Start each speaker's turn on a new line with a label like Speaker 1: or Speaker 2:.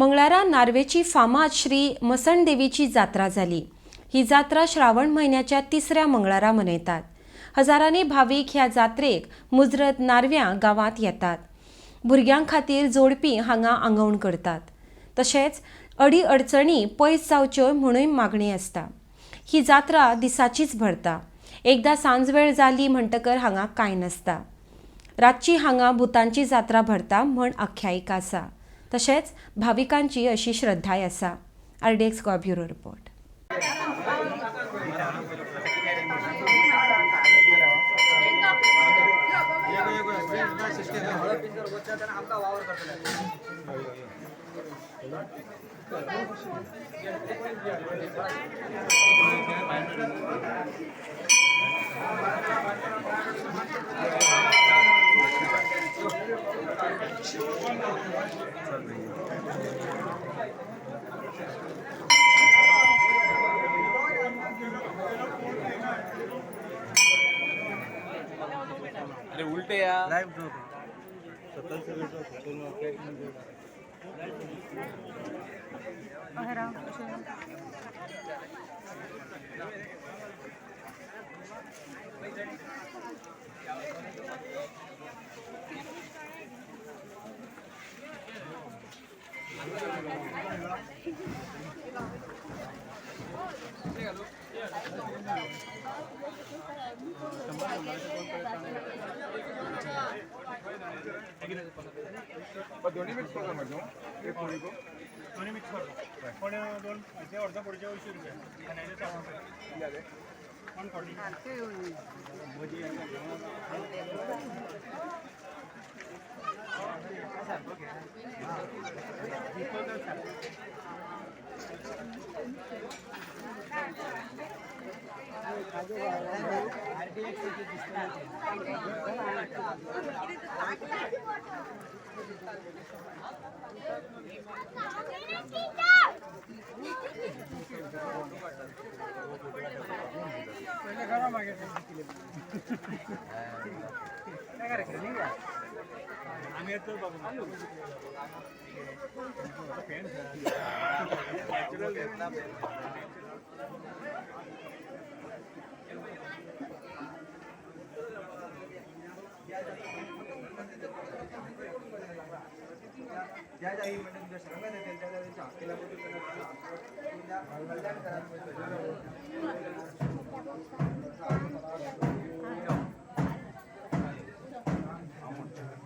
Speaker 1: मंगळारा नार्वेची फामाद श्री मसणदेवीची जात्रा झाली। ही जात्रा श्रावण महिन्याच्या तिसऱ्या मंगळारा मनयतात। हजारांनी भाविक ह्या जात्रेक मुजरत नार्व्या गावात येतात। भुरग्यां खातीर जोडपी हांगा आंगवण करतात। तशेंच अडी अडचणी पयस जावच्यो म्हणून मागणी आसता। ही जात्रा दिसाचीच भरता। एकदा सांजवेळ जाली म्हणटकर हांगा कांय नसता। रातची हांगा भुतांची जात्रा भरता म्हण आख्यायिका आसा। तशेंच भाविकांची अशी श्रद्धाय आसा। RDXGOA bureau report.
Speaker 2: अरे उल्टे यार
Speaker 3: लाइव ड्रॉ 27 से ड्रॉ फोटो में कैट में
Speaker 4: अहरा
Speaker 5: दोन्ही मिक्स करा मग एक पोळी को
Speaker 3: दोन्ही मिक्स करतो पण दोन जे अर्धा पोळीचे 80 रुपये खाण्याचे चावून
Speaker 5: या दे
Speaker 3: 140 भजी आम्ही येतो बाबा
Speaker 5: ज्या जाई म्हणजे सांगा ना त्यांच्या हक्कीला कल्याण करा